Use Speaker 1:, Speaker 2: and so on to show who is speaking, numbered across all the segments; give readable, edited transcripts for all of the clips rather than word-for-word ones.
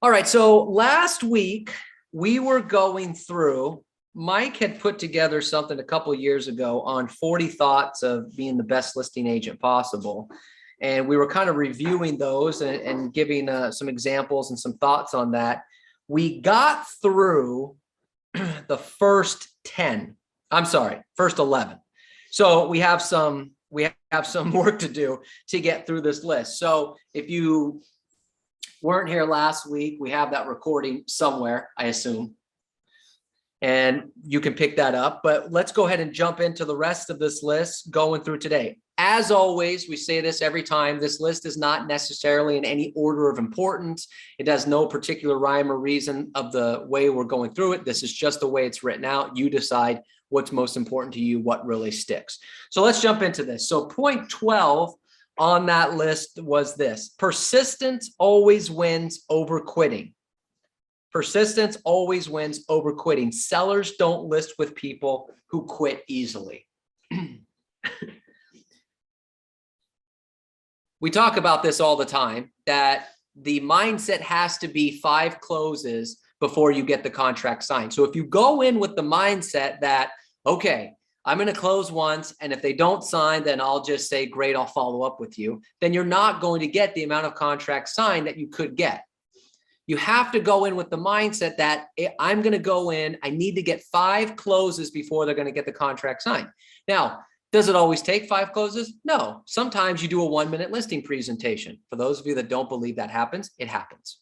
Speaker 1: All right, so last week we were going through, Mike had put together something a couple of years ago on 40 thoughts of being the best listing agent possible. And we were kind of reviewing those and giving some examples and some thoughts on that. We got through the first 10. I'm sorry, first 11. So we have some work to do to get through this list. So if you weren't here last week, we have that recording somewhere, I assume, and you can pick that up. But let's go ahead and jump into the rest of this list going through today. As always, we say this every time, this list is not necessarily in any order of importance. It has no particular rhyme or reason of the way we're going through it. This is just the way it's written out. You decide what's most important to you, what really sticks. So let's jump into this. So point 12 on that list was this: persistence always wins over quitting. Persistence always wins over quitting. Sellers don't list with people who quit easily. We talk about this all the time, that the mindset has to be 5 closes before you get the contract signed. So if you go in with the mindset that, okay, I'm going to close once, and if they don't sign, then I'll just say, great, I'll follow up with you, then you're not going to get the amount of contracts signed that you could get. You have to go in with the mindset that I'm going to go in, I need to get 5 closes before they're going to get the contract signed. Now, does it always take 5 closes? No. Sometimes you do a 1-minute listing presentation. For those of you that don't believe that happens, it happens.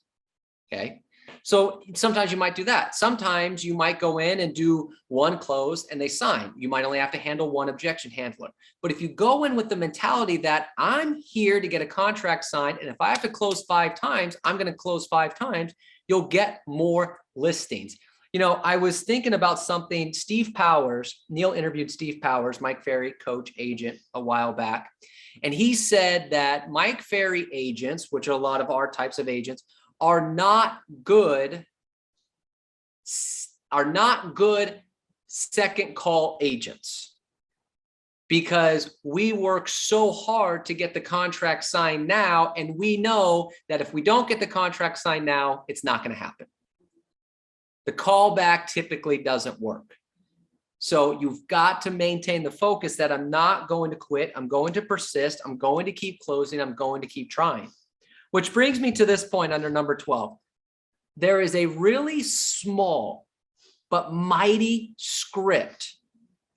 Speaker 1: Okay. So sometimes you might do that. Sometimes you might go in and do 1 close and they sign. You might only have to handle 1 objection handler. But if you go in with the mentality that I'm here to get a contract signed, and if I have to close 5 times, I'm going to close 5 times, you'll get more listings. You know, I was thinking about something. Steve Powers, Neil interviewed Steve Powers, Mike Ferry, coach agent, a while back. And he said that Mike Ferry agents, which are a lot of our types of agents, are not good second call agents, because we work so hard to get the contract signed now. And we know that if we don't get the contract signed now, it's not going to happen. The callback typically doesn't work. So you've got to maintain the focus that I'm not going to quit. I'm going to persist. I'm going to keep closing. I'm going to keep trying. Which brings me to this point under number 12. There is a really small but mighty script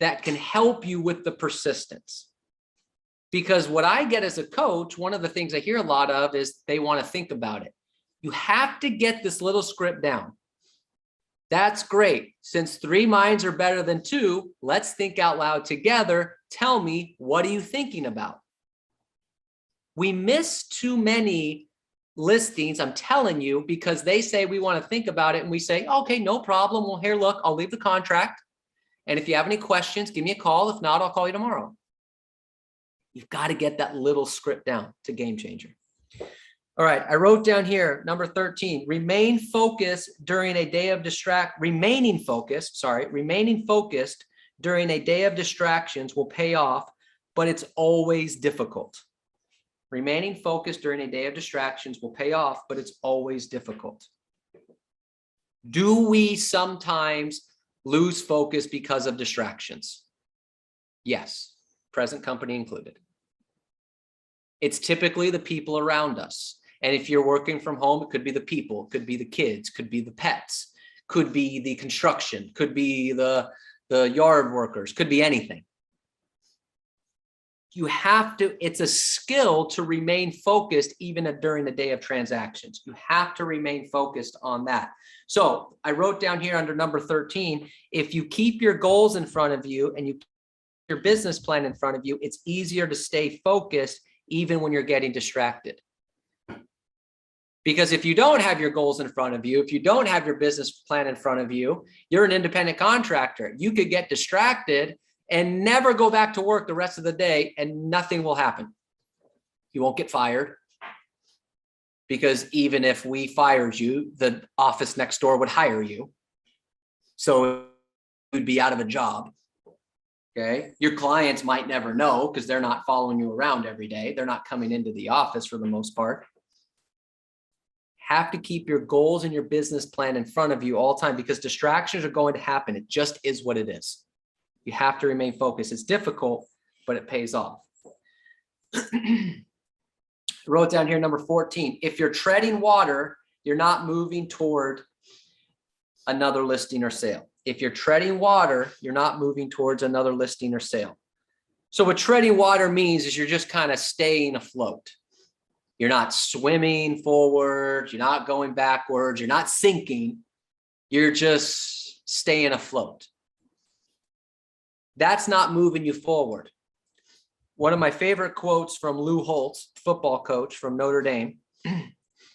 Speaker 1: that can help you with the persistence. Because what I get as a coach, one of the things I hear a lot of is they want to think about it. You have to get this little script down. That's great. Since 3 minds are better than 2, let's think out loud together. Tell me, what are you thinking about? We miss too many listings, I'm telling you, because they say we want to think about it, and we say, okay, no problem. Well, here, look, I'll leave the contract. And if you have any questions, give me a call. If not, I'll call you tomorrow. You've got to get that little script down. It's a game changer. All right, I wrote down here, number 13, remaining focused during a day of remaining focused during a day of distractions will pay off, but it's always difficult. Remaining focused during a day of distractions will pay off, but it's always difficult. Do we sometimes lose focus because of distractions? Yes, present company included. It's typically the people around us. And if you're working from home, it could be the people, could be the kids, could be the pets, could be the construction, could be the yard workers, could be anything. You have to, it's a skill to remain focused even during the day of transactions. You have to remain focused on that. So I wrote down here under number 13, if you keep your goals in front of you and you keep your business plan in front of you, it's easier to stay focused even when you're getting distracted. Because if you don't have your goals in front of you, if you don't have your business plan in front of you, you're an independent contractor. You could get distracted and never go back to work the rest of the day, and nothing will happen. You won't get fired, because even if we fired you, the office next door would hire you. So you'd be out of a job. Okay. Your clients might never know because they're not following you around every day. They're not coming into the office for the most part. Have to keep your goals and your business plan in front of you all the time because distractions are going to happen. It just is what it is. You have to remain focused. It's difficult, but it pays off. I wrote down here number 14. If you're treading water, you're not moving toward another listing or sale. If you're treading water, you're not moving towards another listing or sale. So what treading water means is you're just kind of staying afloat. You're not swimming forward. You're not going backwards. You're not sinking. You're just staying afloat. That's not moving you forward. One of my favorite quotes from Lou Holtz, football coach from Notre Dame,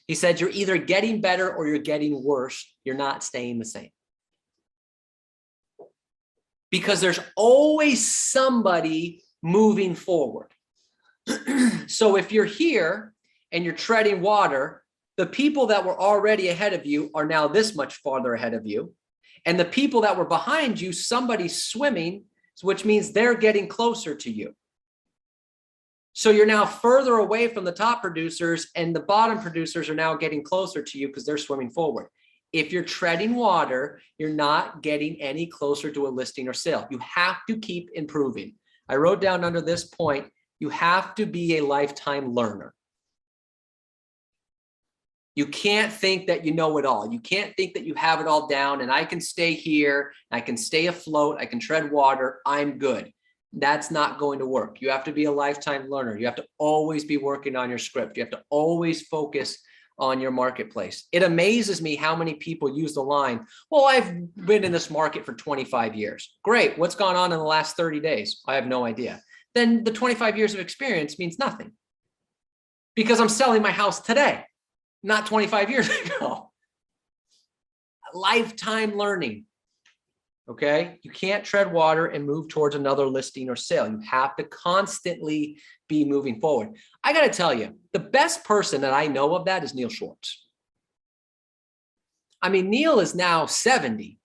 Speaker 1: he said, you're either getting better or you're getting worse. You're not staying the same. Because there's always somebody moving forward. So if you're here and you're treading water, the people that were already ahead of you are now this much farther ahead of you. And the people that were behind you, somebody's swimming, which means they're getting closer to you. So you're now further away from the top producers and the bottom producers are now getting closer to you because they're swimming forward. If you're treading water, you're not getting any closer to a listing or sale. You have to keep improving. I wrote down under this point, you have to be a lifetime learner. You can't think that you know it all. You can't think that you have it all down and I can stay here, I can stay afloat, I can tread water, I'm good. That's not going to work. You have to be a lifetime learner. You have to always be working on your script. You have to always focus on your marketplace. It amazes me how many people use the line, well, I've been in this market for 25 years. Great. What's gone on in the last 30 days? I have no idea. Then the 25 years of experience means nothing because I'm selling my house today, not 25 years ago. Lifetime learning. Okay. You can't tread water and move towards another listing or sale. You have to constantly be moving forward. I got to tell you, the best person that I know of that is Neil Schwartz. I mean, Neil is now 70.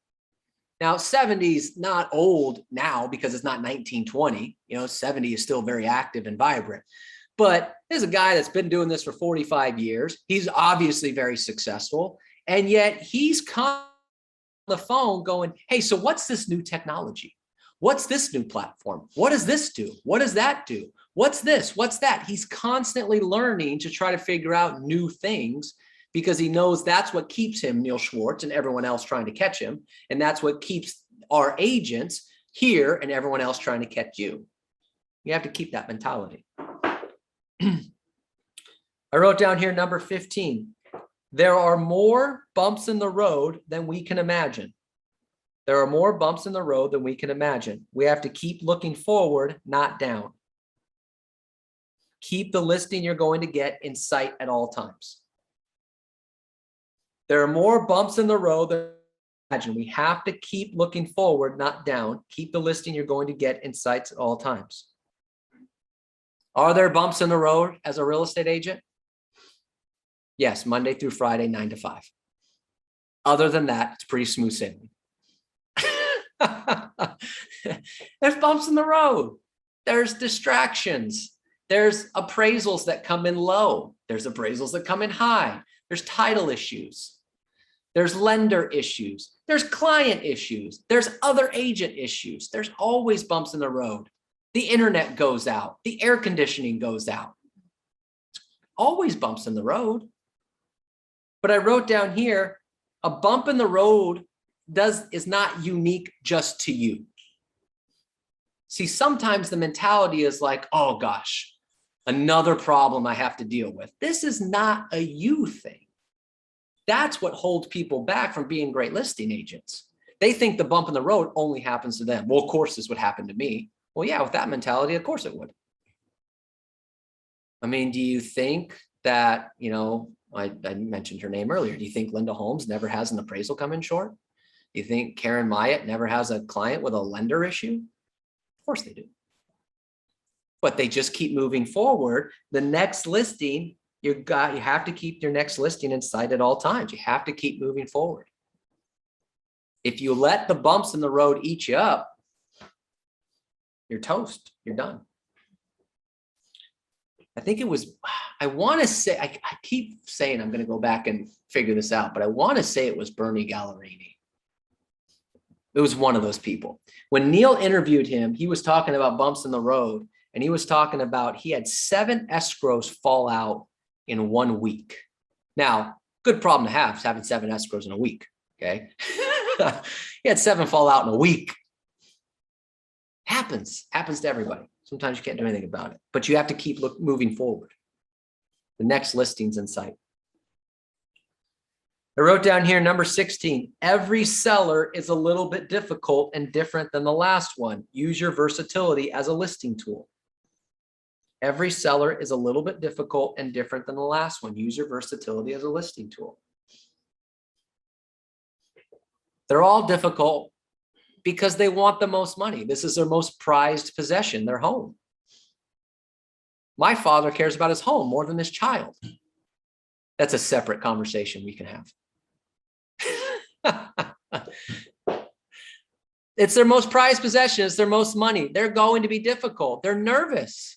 Speaker 1: Now 70 is not old now because it's not 1920, 70 is still very active and vibrant, but there's a guy that's been doing this for 45 years. He's obviously very successful. And yet he's the phone going, hey, so what's this new technology? What's this new platform? What does this do? What does that do? What's this? What's that? He's constantly learning to try to figure out new things because he knows that's what keeps him, Neil Schwartz, and everyone else trying to catch him. And that's what keeps our agents here and everyone else trying to catch you. You have to keep that mentality. I wrote down here number 15. There are more bumps in the road than we can imagine. There are more bumps in the road than we can imagine. We have to keep looking forward, not down. Keep the listing you're going to get in sight at all times. There are more bumps in the road than we can imagine. We have to keep looking forward, not down. Keep the listing you're going to get in sight at all times. Are there bumps in the road as a real estate agent? Yes, Monday through Friday, 9 to 5. Other than that, it's pretty smooth sailing. There's bumps in the road. There's distractions. There's appraisals that come in low. There's appraisals that come in high. There's title issues. There's lender issues. There's client issues. There's other agent issues. There's always bumps in the road. The internet goes out. The air conditioning goes out. Always bumps in the road. But I wrote down here, a bump in the road is not unique just to you. See, sometimes the mentality is like, oh gosh, another problem I have to deal with. This is not a you thing. That's what holds people back from being great listing agents. They think the bump in the road only happens to them. Well, of course this would happen to me. Well, yeah, with that mentality, of course it would. I mean, do you think that, I mentioned her name earlier. Do you think Linda Holmes never has an appraisal come in short? Do you think Karen Myatt never has a client with a lender issue? Of course they do. But they just keep moving forward. The next listing, you have to keep your next listing in sight at all times. You have to keep moving forward. If you let the bumps in the road eat you up, you're toast. You're done. I think it was, I want to say, I keep saying I'm going to go back and figure this out, but I want to say it was Bernie Gallerini. It was one of those people. When Neil interviewed him, he was talking about bumps in the road, and he was talking about he had 7 escrows fall out in 1 week. Now, good problem to have, is having 7 escrows in a week, okay? He had 7 fall out in a week. Happens to everybody. Sometimes you can't do anything about it, but you have to keep moving forward. The next listing's in sight. I wrote down here, number 16, every seller is a little bit difficult and different than the last one. Use your versatility as a listing tool. Every seller is a little bit difficult and different than the last one. Use your versatility as a listing tool. They're all difficult because they want the most money. This is their most prized possession, their home. My father cares about his home more than his child. That's a separate conversation we can have. It's their most prized possession. It's their most money. They're going to be difficult. They're nervous.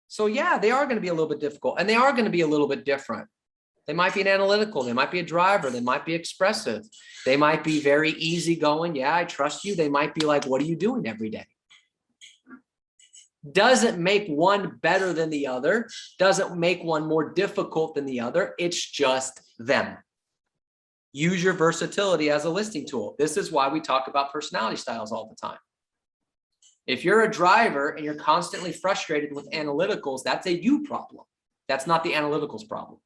Speaker 1: So yeah, they are going to be a little bit difficult, and they are going to be a little bit different. They might be an analytical. They might be a driver. They might be expressive. They might be very easygoing. Yeah, I trust you. They might be like, what are you doing every day? Doesn't make one better than the other. Doesn't make one more difficult than the other. It's just them. Use your versatility as a listing tool. This is why we talk about personality styles all the time. If you're a driver and you're constantly frustrated with analyticals, that's a you problem. That's not the analyticals problem.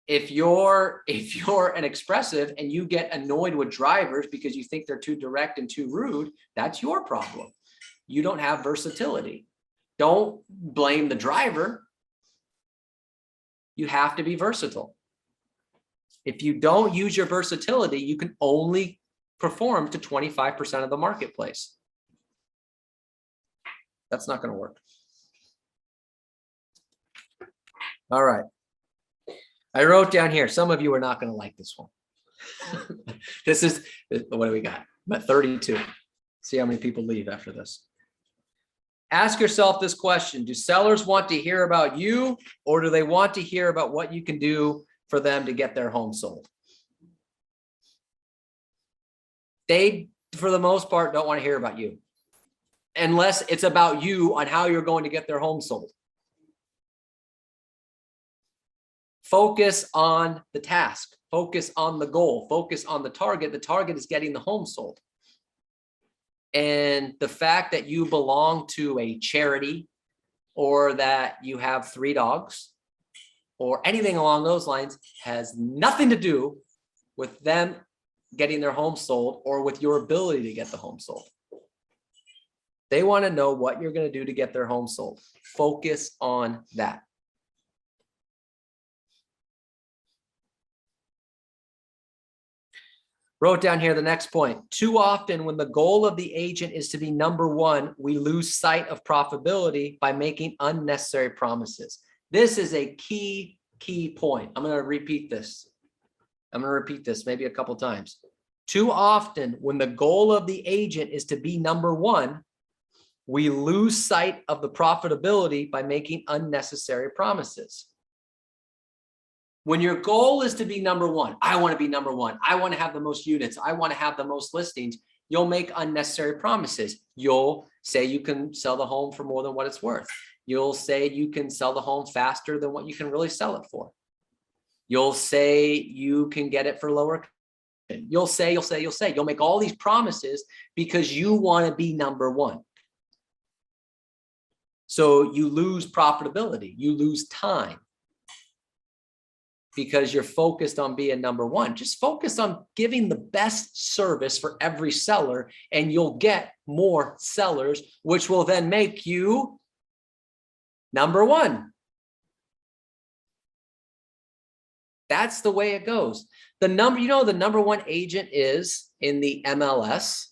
Speaker 1: If you're an expressive and you get annoyed with drivers because you think they're too direct and too rude, that's your problem. You don't have versatility. Don't blame the driver. You have to be versatile. If you don't use your versatility, you can only perform to 25% of the marketplace. That's not going to work. All right. I wrote down here, some of you are not going to like this one. This is, what do we got? About 32. See how many people leave after this. Ask yourself this question. Do sellers want to hear about you, or do they want to hear about what you can do for them to get their home sold? They, for the most part, don't want to hear about you unless it's about you on how you're going to get their home sold. Focus on the task, focus on the goal, focus on the target. The target is getting the home sold. And the fact that you belong to a charity, or that you have 3 dogs, or anything along those lines has nothing to do with them getting their home sold or with your ability to get the home sold. They want to know what you're going to do to get their home sold. Focus on that. Wrote down here the next point. Too often when the goal of the agent is to be number one, we lose sight of profitability by making unnecessary promises. This is a key point. I'm going to repeat this. Maybe a couple times. Too often when the goal of the agent is to be number one, we lose sight of the profitability by making unnecessary promises. When your goal is to be number one, I want to be number one. I want to have the most units. I want to have the most listings. You'll make unnecessary promises. You'll say you can sell the home for more than what it's worth. You'll say you can sell the home faster than what you can really sell it for. You'll say you can get it for lower. You'll make all these promises because you want to be number one. So you lose profitability. You lose time. Because you're focused on being number one. Just focus on giving the best service for every seller, and you'll get more sellers, which will then make you number one. That's the way it goes. The number one agent is in the MLS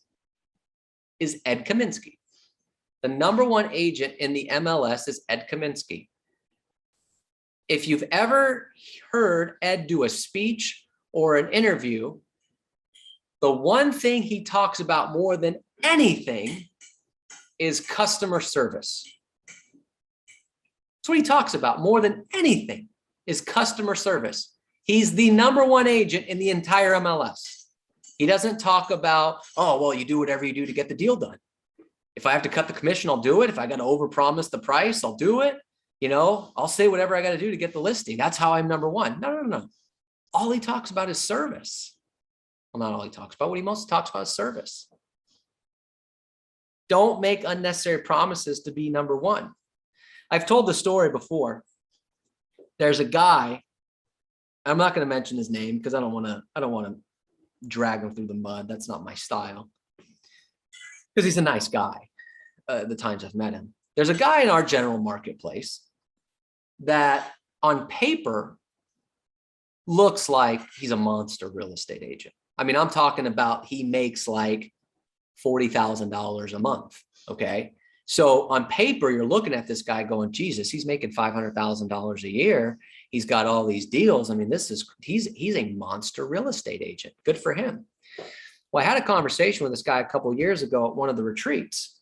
Speaker 1: is Ed Kaminsky. The number one agent in the MLS is Ed Kaminsky. If you've ever heard Ed do a speech or an interview, the one thing he talks about more than anything is customer service. That's what he talks about more than anything is customer service. He's the #1 agent in the entire MLS. He doesn't talk about, oh, well, you do whatever you do to get the deal done. If I have to cut the commission, I'll do it. If I got to overpromise the price, I'll do it. You know, I'll say whatever I got to do to get the listing. That's how I'm #1. No. All he talks about is service. Well, not all he talks about. What he most talks about is service. Don't make unnecessary promises to be #1. I've told the story before. There's a guy. I'm not going to mention his name because I don't want to drag him through the mud. That's not my style. Because he's a nice guy. The times I've met him. There's a guy in our general marketplace that on paper looks like he's a monster real estate agent. I mean, I'm talking about he makes like $40,000 a month. Okay. So on paper, you're looking at this guy going, Jesus, he's making $500,000 a year. He's got all these deals. I mean, he's a monster real estate agent. Good for him. Well, I had a conversation with this guy a couple of years ago at one of the retreats,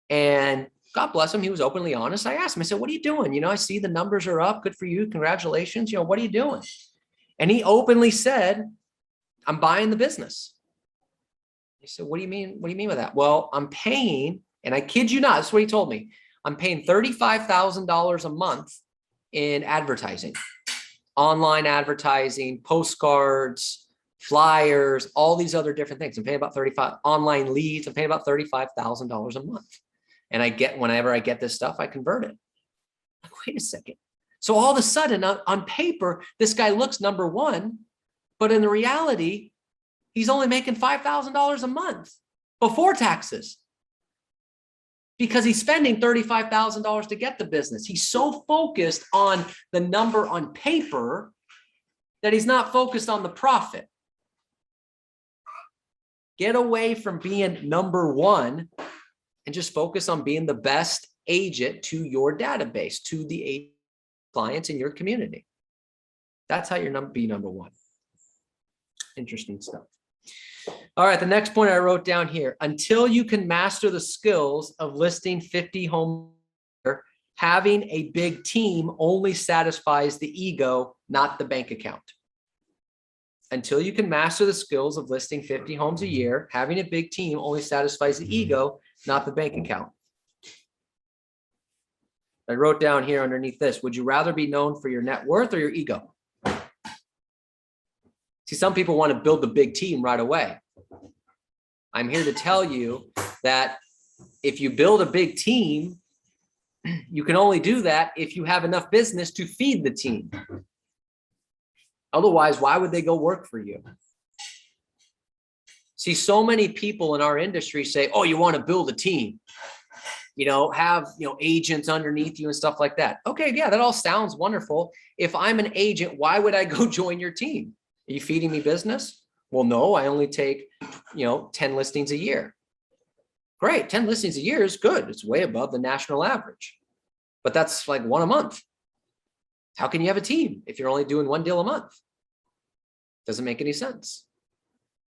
Speaker 1: and God bless him, he was openly honest. I asked him, I said, what are you doing? You know, I see the numbers are up. Good for you. Congratulations. You know, what are you doing? And he openly said, I'm buying the business. He said, what do you mean? What do you mean by that? Well, I'm paying, and I kid you not, this is what he told me. I'm paying $35,000 a month in advertising, online advertising, postcards, flyers, all these other different things. I'm paying about 35 online leads. I'm paying about $35,000 a month. And whenever I get this stuff, I convert it. Like, wait a second. So all of a sudden on paper, this guy looks #1, but in the reality, he's only making $5,000 a month before taxes because he's spending $35,000 to get the business. He's so focused on the number on paper that he's not focused on the profit. Get away from being #1 and just focus on being the best agent to your database, to the clients in your community. That's how you're be #1. Interesting stuff. All right, the next point I wrote down here, until you can master the skills of listing 50 homes, having a big team only satisfies the ego, not the bank account. Until you can master the skills of listing 50 homes a year, having a big team only satisfies the ego, not the bank account. I wrote down here underneath this, would you rather be known for your net worth or your ego? See, some people want to build the big team right away. I'm here to tell you that if you build a big team, you can only do that if you have enough business to feed the team. Otherwise, why would they go work for you? See, so many people in our industry say, oh, you want to build a team, you know, have, you know, agents underneath you and stuff like that. Okay, yeah, that all sounds wonderful. If I'm an agent, why would I go join your team? Are you feeding me business? Well, no, I only take, 10 listings a year. Great, 10 listings a year is good. It's way above the national average. But that's like 1 a month. How can you have a team if you're only doing 1 deal a month? Doesn't make any sense.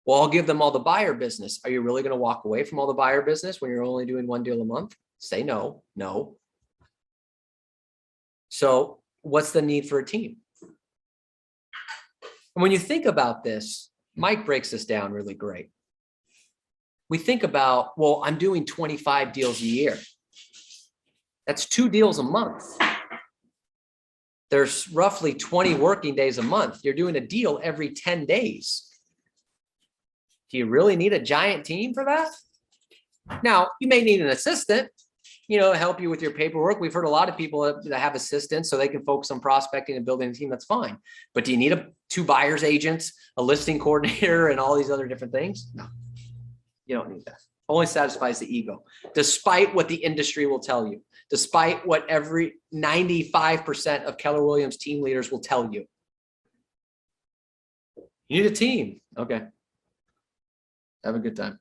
Speaker 1: Well, I'll give them all the buyer business. Are you really going to walk away from all the buyer business when you're only doing 1 deal a month? Say no. So what's the need for a team? And when you think about this, Mike breaks this down really great. We think about, well, I'm doing 25 deals a year. That's 2 deals a month. There's roughly 20 working days a month. You're doing a deal every 10 days. Do you really need a giant team for that? Now, you may need an assistant, to help you with your paperwork. We've heard a lot of people that have assistants so they can focus on prospecting and building a team. That's fine. But do you need 2 buyer's agents, a listing coordinator, and all these other different things? No, you don't need that. Only satisfies the ego, despite what the industry will tell you, despite what every 95% of Keller Williams team leaders will tell you. You need a team. Okay. Have a good time.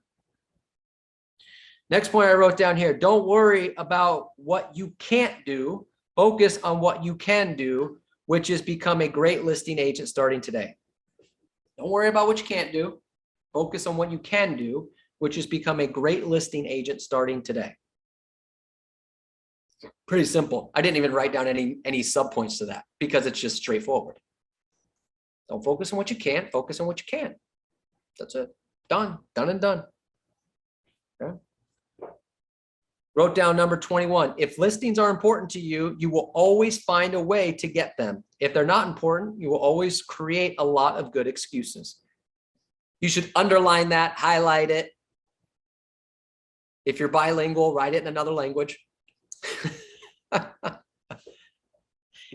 Speaker 1: Next point I wrote down here, don't worry about what you can't do. Focus on what you can do, which is become a great listing agent starting today. Don't worry about what you can't do. Focus on what you can do, which is become a great listing agent starting today. Pretty simple. I didn't even write down any subpoints to that because it's just straightforward. Don't focus on what you can't, focus on what you can. That's it. Done and done. Okay. Wrote down number 21. If listings are important to you, you will always find a way to get them. If they're not important, you will always create a lot of good excuses. You should underline that, highlight it. If you're bilingual, write it in another language.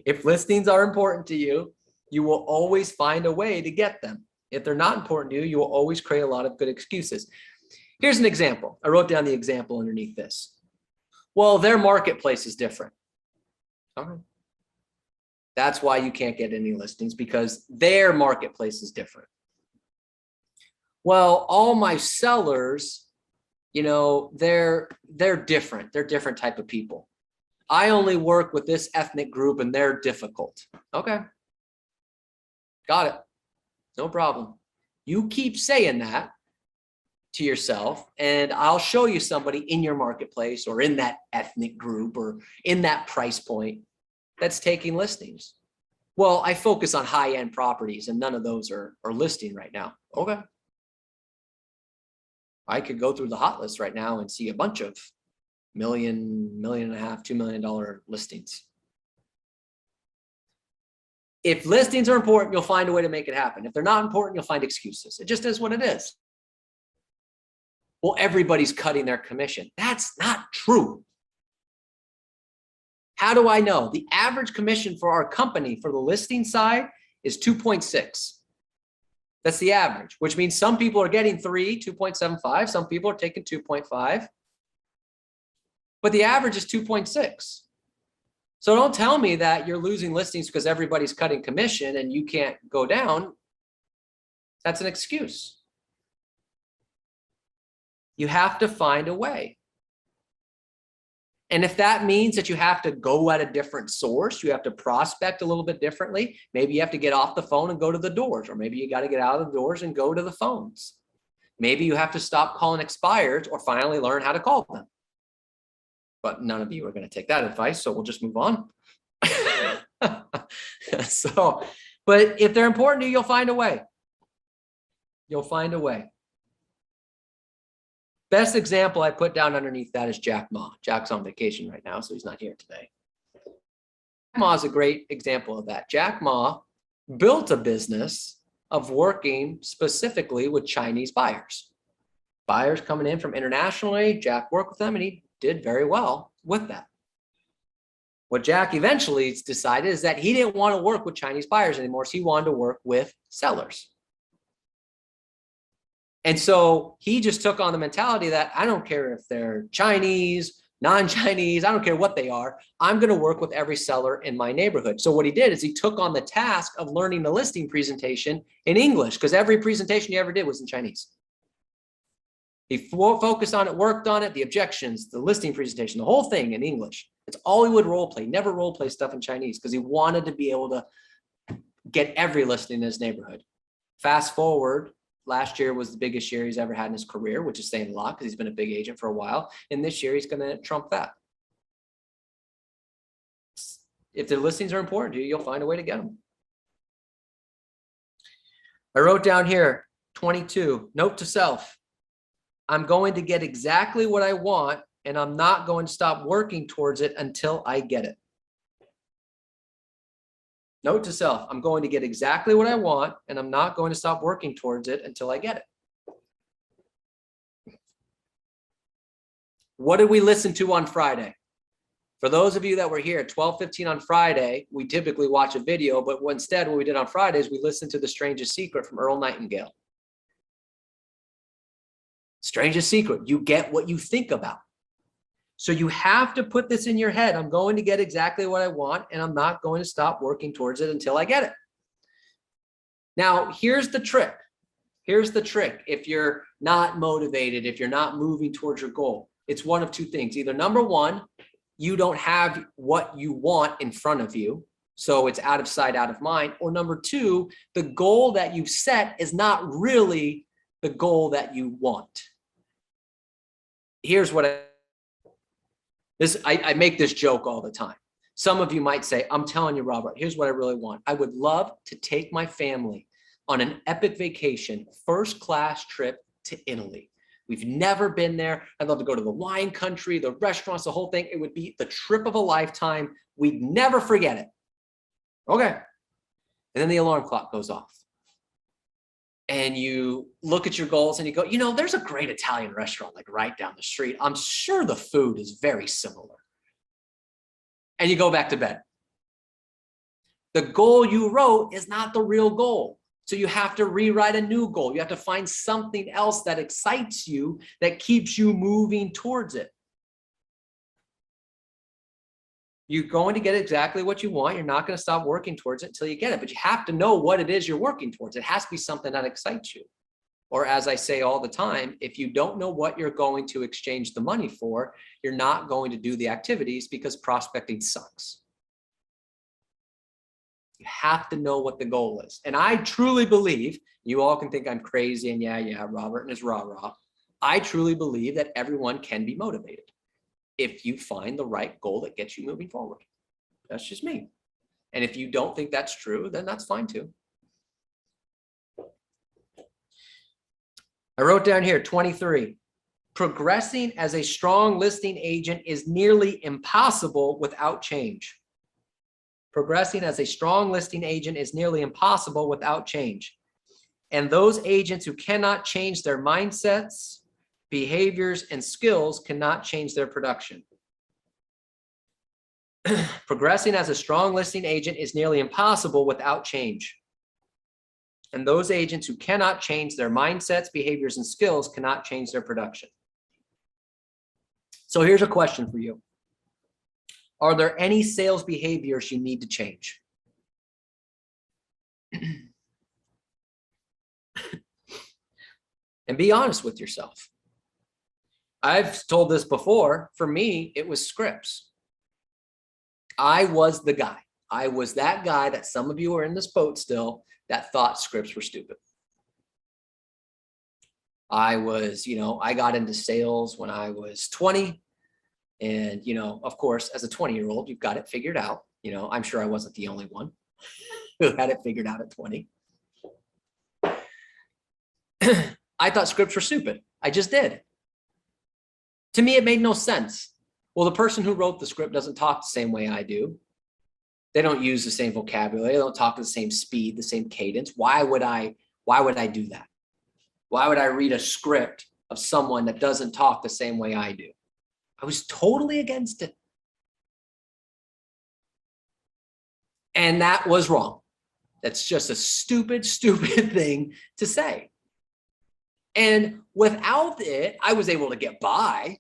Speaker 1: If listings are important to you, you will always find a way to get them. If they're not important to you, you will always create a lot of good excuses. Here's an example. I wrote down the example underneath this. Well, their marketplace is different. All right. That's why you can't get any listings, because their marketplace is different. Well, all my sellers, you know, they're different. They're different type of people. I only work with this ethnic group and they're difficult. Okay. Got it. No problem. You keep saying that to yourself, and I'll show you somebody in your marketplace or in that ethnic group or in that price point that's taking listings. Well, I focus on high-end properties and none of those are listing right now. Okay. I could go through the hot list right now and see a bunch of $1 million, $1.5 million, $2 million listings. If listings are important, you'll find a way to make it happen. If they're not important, you'll find excuses. It just is what it is. Well, everybody's cutting their commission. That's not true. How do I know? The average commission for our company for the listing side is 2.6. That's the average, which means some people are getting 2.75. Some people are taking 2.5. But the average is 2.6. So don't tell me that you're losing listings because everybody's cutting commission and you can't go down. That's an excuse. You have to find a way. And if that means that you have to go at a different source, you have to prospect a little bit differently. Maybe you have to get off the phone and go to the doors, or maybe you got to get out of the doors and go to the phones. Maybe you have to stop calling expireds or finally learn how to call them. But none of you are going to take that advice, so we'll just move on. But if they're important to you, you'll find a way. You'll find a way. Best example I put down underneath that is Jack Ma. Jack's on vacation right now, so he's not here today. Jack Ma is a great example of that. Jack Ma built a business of working specifically with Chinese buyers. Buyers coming in from internationally, Jack worked with them and he did very well with that. What Jack eventually decided is that he didn't want to work with Chinese buyers anymore, so he wanted to work with sellers. And so he just took on the mentality that I don't care if they're Chinese, non-Chinese, I don't care what they are. I'm going to work with every seller in my neighborhood. So what he did is he took on the task of learning the listing presentation in English, because every presentation he ever did was in Chinese. He focused on it, worked on it, the objections, the listing presentation, the whole thing in English. It's all he would role play, never role play stuff in Chinese, because he wanted to be able to get every listing in his neighborhood. Fast forward, last year was the biggest year he's ever had in his career, which is saying a lot because he's been a big agent for a while. And this year he's going to trump that. If the listings are important to you, you'll find a way to get them. I wrote down here, 22, note to self. I'm going to get exactly what I want, and I'm not going to stop working towards it until I get it. Note to self, I'm going to get exactly what I want, and I'm not going to stop working towards it until I get it. What did we listen to on Friday? For those of you that were here at 12:15 on Friday, we typically watch a video, but instead what we did on Friday is we listened to The Strangest Secret from Earl Nightingale. Strangest secret, you get what you think about. So you have to put this in your head. I'm going to get exactly what I want, and I'm not going to stop working towards it until I get it. Now, here's the trick. Here's the trick. If you're not motivated, if you're not moving towards your goal, it's one of two things. Either number one, you don't have what you want in front of you, so it's out of sight, out of mind. Or number two, the goal that you've set is not really the goal that you want. Here's what I make this joke all the time. Some of you might say, I'm telling you, Robert, here's what I really want. I would love to take my family on an epic vacation, first class trip to Italy. We've never been there. I'd love to go to the wine country, the restaurants, the whole thing. It would be the trip of a lifetime. We'd never forget it. Okay. And then the alarm clock goes off. And you look at your goals and you go, there's a great Italian restaurant like right down the street. I'm sure the food is very similar. And you go back to bed. The goal you wrote is not the real goal. So you have to rewrite a new goal. You have to find something else that excites you, that keeps you moving towards it. You're going to get exactly what you want. You're not going to stop working towards it until you get it. But you have to know what it is you're working towards. It has to be something that excites you. Or as I say all the time, if you don't know what you're going to exchange the money for, you're not going to do the activities because prospecting sucks. You have to know what the goal is. And I truly believe, you all can think I'm crazy and yeah, Robert and his rah-rah. I truly believe that everyone can be motivated if you find the right goal that gets you moving forward. That's just me. And if you don't think that's true, then that's fine too. I wrote down here 23. Progressing as a strong listing agent is nearly impossible without change. Progressing as a strong listing agent is nearly impossible without change. And those agents who cannot change their mindsets, behaviors, and skills cannot change their production. Progressing as a strong listing agent is nearly impossible without change. And those agents who cannot change their mindsets, behaviors, and skills cannot change their production. So here's a question for you. Are there any sales behaviors you need to change? And be honest with yourself. I've told this before. For me, it was scripts. I was the guy. I was that guy that some of you are in this boat still that thought scripts were stupid. I was, I got into sales when I was 20. And, of course, as a 20-year-old, you've got it figured out. I'm sure I wasn't the only one who had it figured out at 20. I thought scripts were stupid. I just did. To me, it made no sense. Well, the person who wrote the script doesn't talk the same way I do. They don't use the same vocabulary. They don't talk at the same speed, the same cadence. Why would I do that? Why would I read a script of someone that doesn't talk the same way I do? I was totally against it. And that was wrong. That's just a stupid thing to say. And without it, I was able to get by.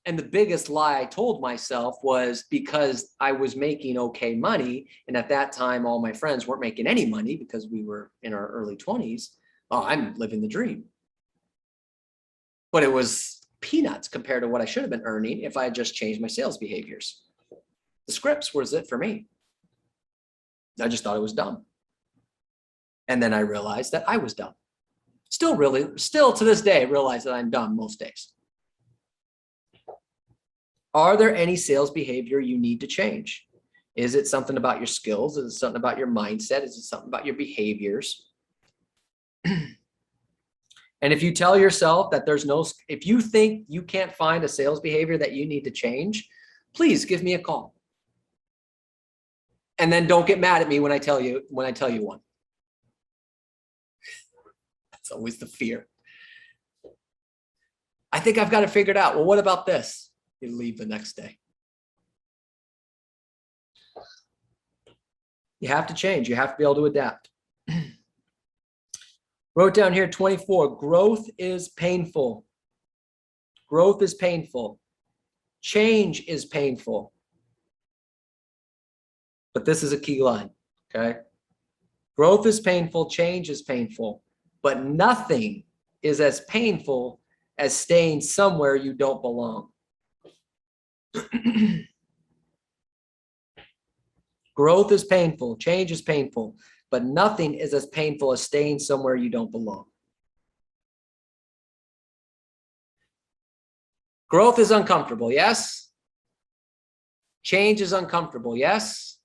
Speaker 1: And the biggest lie I told myself was because I was making okay money. And at that time, all my friends weren't making any money because we were in our early 20s. Oh, I'm living the dream. But it was peanuts compared to what I should have been earning if I had just changed my sales behaviors. The scripts was it for me. I just thought it was dumb. And then I realized that I was dumb. Still to this day, realize that I'm dumb most days. Are there any sales behavior you need to change? Is it something about your skills? Is it something about your mindset? Is it something about your behaviors? And if you tell yourself that if you think you can't find a sales behavior that you need to change, please give me a call. And then don't get mad at me when I tell you one. That's always the fear. I think I've got it figured out. Well, what about this? You leave the next day. You have to change. You have to be able to adapt. Wrote down here 24, growth is painful. Growth is painful. Change is painful. But this is a key line, okay? Growth is painful, change is painful, but nothing is as painful as staying somewhere you don't belong. Growth is painful, change is painful, but nothing is as painful as staying somewhere you don't belong. Growth is uncomfortable, yes. Change is uncomfortable, yes.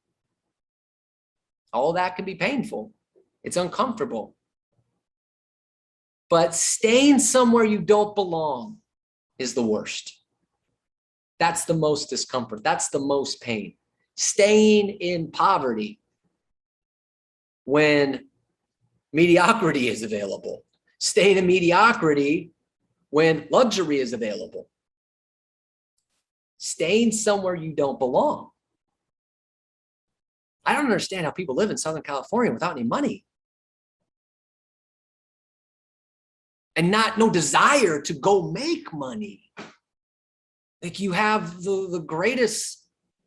Speaker 1: All that can be painful. It's uncomfortable. But staying somewhere you don't belong is the worst. That's the most discomfort. That's the most pain. Staying in poverty when mediocrity is available. Staying in mediocrity when luxury is available. Staying somewhere you don't belong. I don't understand how people live in Southern California without any money. And no desire to go make money. Like you have the greatest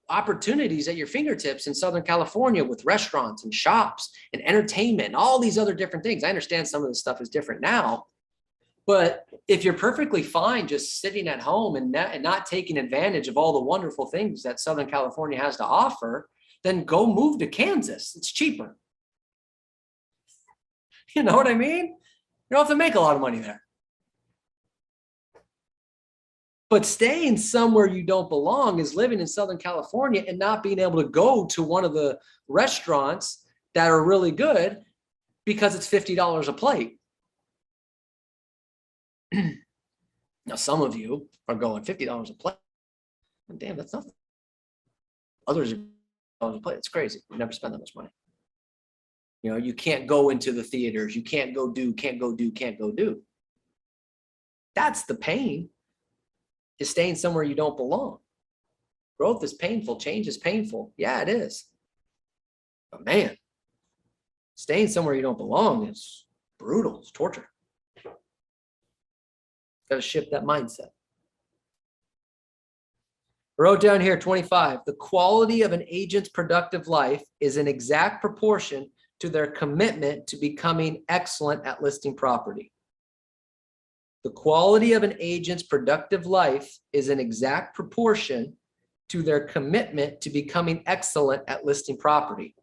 Speaker 1: opportunities at your fingertips in Southern California with restaurants and shops and entertainment and all these other different things. I understand some of this stuff is different now, but if you're perfectly fine just sitting at home and not taking advantage of all the wonderful things that Southern California has to offer, then go move to Kansas. It's cheaper. You know what I mean? You don't have to make a lot of money there. But staying somewhere you don't belong is living in Southern California and not being able to go to one of the restaurants that are really good because it's $50 a plate. Now, some of you are going $50 a plate. Damn, that's nothing. Others are $50 a plate. It's crazy. You never spend that much money. You know, you can't go into the theaters. You can't go do. That's the pain. Is staying somewhere you don't belong. Growth is painful. Change is painful. Yeah, it is. But man, staying somewhere you don't belong is brutal. It's torture. Got to shift that mindset. I wrote down here 25. The quality of an agent's productive life is in exact proportion to their commitment to becoming excellent at listing property. The quality of an agent's productive life is in exact proportion to their commitment to becoming excellent at listing property.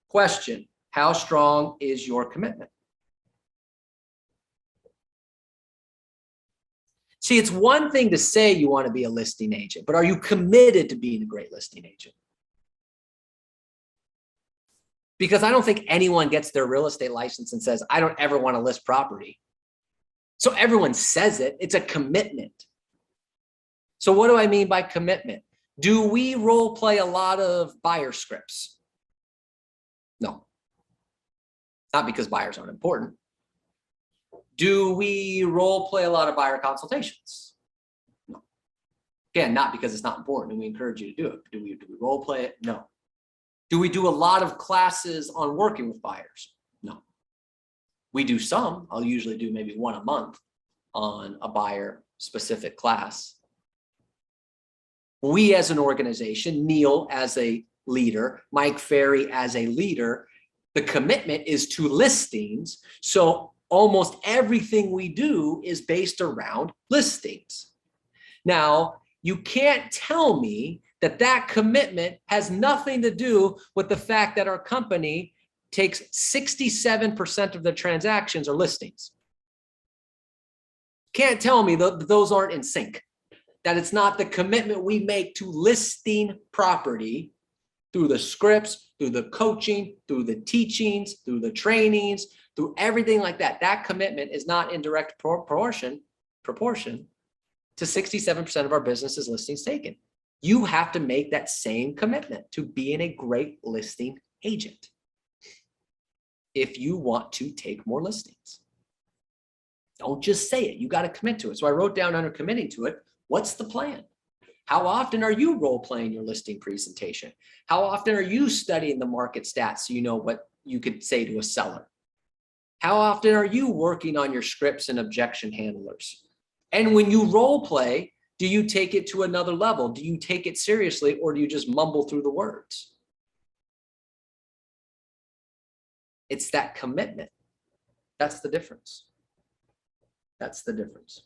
Speaker 1: Question: how strong is your commitment? See, it's one thing to say you want to be a listing agent, but are you committed to being a great listing agent? Because I don't think anyone gets their real estate license and says, I don't ever want to list property. So everyone says it. It's a commitment. So what do I mean by commitment? Do we role play a lot of buyer scripts? No. Not because buyers aren't important. Do we role play a lot of buyer consultations? No. Again, not because it's not important and we encourage you to do it. Do we role play it? No. Do we do a lot of classes on working with buyers? No. We do some. I'll usually do maybe one a month on a buyer specific class. We as an organization, Neil as a leader, Mike Ferry as a leader, the commitment is to listings. So almost everything we do is based around listings. Now, you can't tell me that that commitment has nothing to do with the fact that our company takes 67% of the transactions are listings. Can't tell me that those aren't in sync, that it's not the commitment we make to listing property through the scripts, through the coaching, through the teachings, through the trainings, through everything like that. That commitment is not in direct proportion to 67% of our business is listings taken. You have to make that same commitment to being a great listing agent if you want to take more listings. Don't just say it. You got to commit to it. So I wrote down under committing to it, what's the plan? How often are you role playing your listing presentation? How often are you studying the market stats so you know what you could say to a seller? How often are you working on your scripts and objection handlers? And when you role play, do you take it to another level? Do you take it seriously, or do you just mumble through the words? It's that commitment. That's the difference. That's the difference.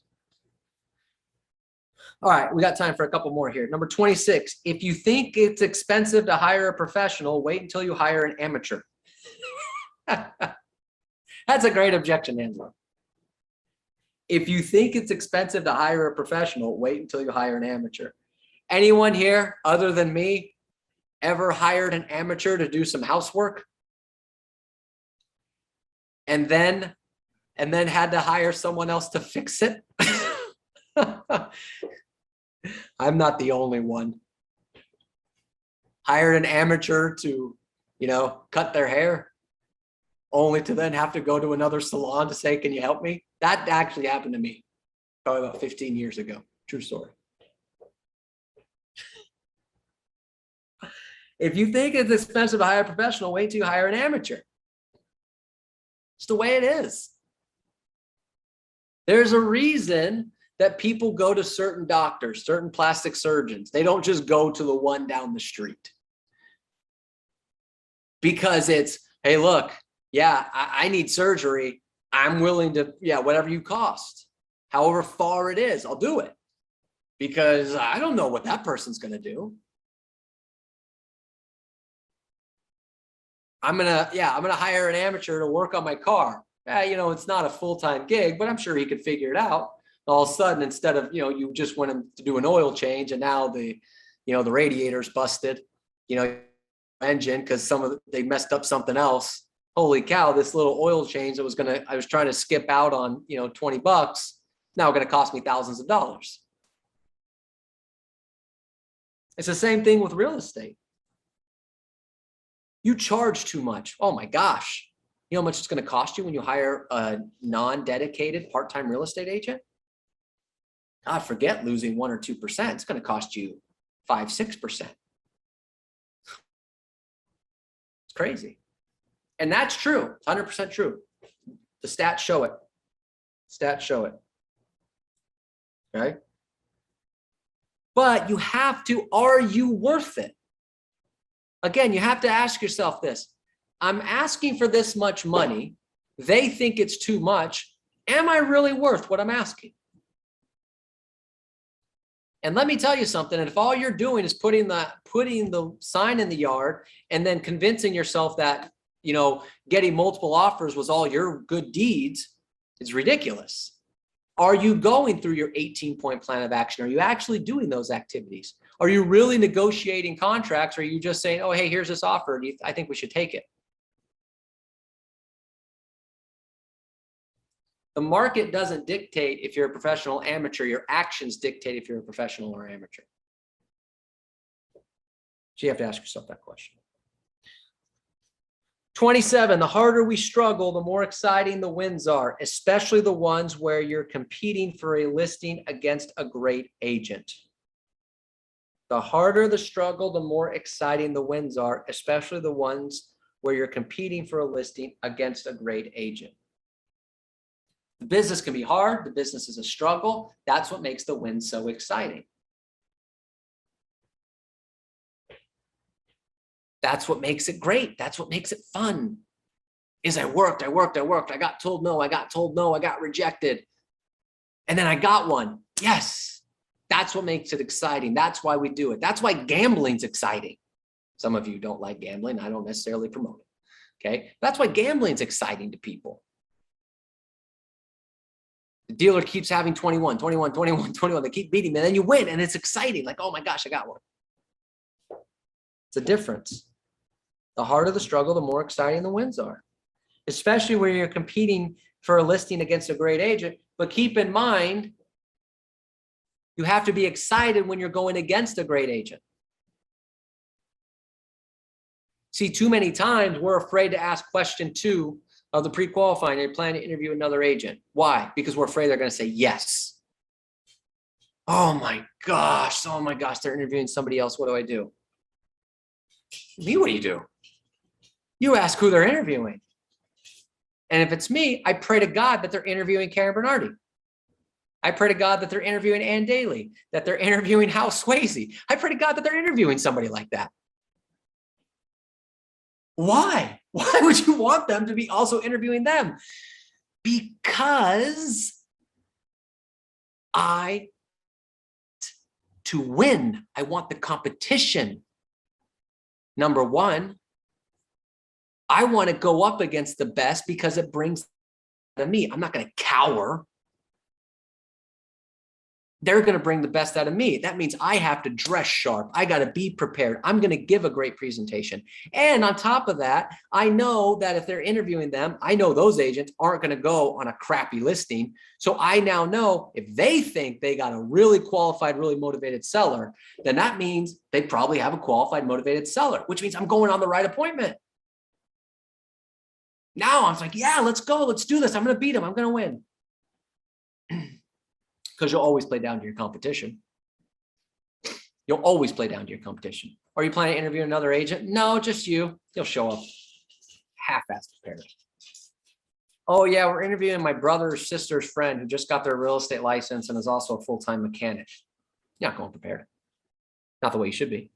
Speaker 1: All right, we got time for a couple more here. Number 26, if you think it's expensive to hire a professional, wait until you hire an amateur. That's a great objection handler. If you think it's expensive to hire a professional, wait until you hire an amateur. Anyone here other than me ever hired an amateur to do some housework and then had to hire someone else to fix it? I'm not the only one. Hired an amateur to, cut their hair, only to then have to go to another salon to say, can you help me? That actually happened to me probably about 15 years ago. True story. If you think it's expensive to hire a professional, wait till you hire an amateur. It's the way it is. There's a reason that people go to certain doctors, certain plastic surgeons. They don't just go to the one down the street. Because it's, hey, look, yeah, I need surgery. I'm willing to, whatever you cost, however far it is, I'll do it. Because I don't know what that person's going to do. I'm going to hire an amateur to work on my car. It's not a full-time gig, but I'm sure he could figure it out. All of a sudden, instead of, you just want him to do an oil change and now the radiator's busted, engine because they messed up something else. Holy cow, this little oil change that I was trying to skip out on, $20, now going to cost me thousands of dollars. It's the same thing with real estate. You charge too much. Oh my gosh. You know how much it's going to cost you when you hire a non-dedicated part-time real estate agent? God, forget losing 1 or 2%. It's going to cost you 5, 6%. It's crazy. And that's true. 100% true. The stats show it. Stats show it. Okay. But you have to, are you worth it? Again, you have to ask yourself this. I'm asking for this much money. They think it's too much. Am I really worth what I'm asking? And let me tell you something. And if all you're doing is putting the sign in the yard and then convincing yourself that, getting multiple offers was all your good deeds, it's ridiculous. Are you going through your 18-point plan of action? Are you actually doing those activities? Are you really negotiating contracts? Or are you just saying, oh, hey, here's this offer. I think we should take it? The market doesn't dictate if you're a professional or amateur. Your actions dictate if you're a professional or amateur. So you have to ask yourself that question. 27, the harder we struggle, the more exciting the wins are, especially the ones where you're competing for a listing against a great agent. The harder the struggle, the more exciting the wins are, especially the ones where you're competing for a listing against a great agent. The business can be hard. The business is a struggle. That's what makes the win so exciting. That's what makes it great. That's what makes it fun. Is I worked. I got told no. I got rejected. And then I got one. Yes. That's what makes it exciting. That's why we do it. That's why gambling's exciting. Some of you don't like gambling. I don't necessarily promote it. Okay. That's why gambling's exciting to people. The dealer keeps having 21. They keep beating me. And then you win and it's exciting. Like, oh my gosh, I got one. It's a difference. The harder the struggle, the more exciting the wins are, especially where you're competing for a listing against a great agent. But keep in mind, you have to be excited when you're going against a great agent. See, too many times we're afraid to ask question 2 of the pre-qualifying. They plan to interview another agent. Why? Because we're afraid they're going to say yes. Oh my gosh, they're interviewing somebody else. What do I do? Me, what do you do? You ask who they're interviewing. And if it's me, I pray to God that they're interviewing Karen Bernardi. I pray to God that they're interviewing Ann Daly, that they're interviewing Hal Swayze. I pray to God that they're interviewing somebody like that. Why? Why would you want them to be also interviewing them? Because to win, I want the competition. Number one, I want to go up against the best because it brings to me. I'm not going to cower. they're going to bring the best out of me. That means I have to dress sharp. I got to be prepared. I'm going to give a great presentation. And on top of that, I know that if they're interviewing them, I know those agents aren't going to go on a crappy listing. So I now know if they think they got a really qualified, really motivated seller, then that means they probably have a qualified, motivated seller, which means I'm going on the right appointment. Now I'm like, yeah, let's go. Let's do this. I'm going to beat them. I'm going to win. Because you'll always play down to your competition. You'll always play down to your competition. Are you planning to interview another agent? No, just you. You'll show up half-assed prepared. Oh yeah, we're interviewing my brother's sister's friend who just got their real estate license and is also a full-time mechanic. You're not going prepared. Not the way you should be.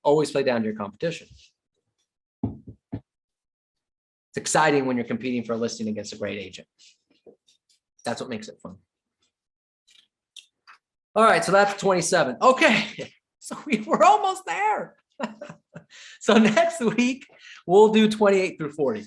Speaker 1: Always play down to your competition. It's exciting when you're competing for a listing against a great agent. That's what makes it fun. All right, so that's 27. Okay, so we're almost there. So next week, we'll do 28 through 40.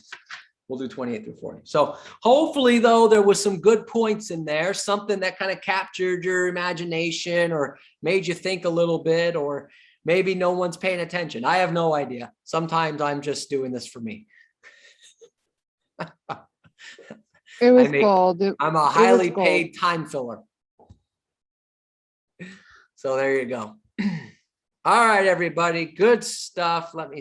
Speaker 1: We'll do 28 through 40. So hopefully, though, there was some good points in there, something that kind of captured your imagination or made you think a little bit, or maybe no one's paying attention. I have no idea. Sometimes I'm just doing this for me.
Speaker 2: It was gold.
Speaker 1: I'm a highly paid time filler. So there you go. All right, everybody. Good stuff. Let me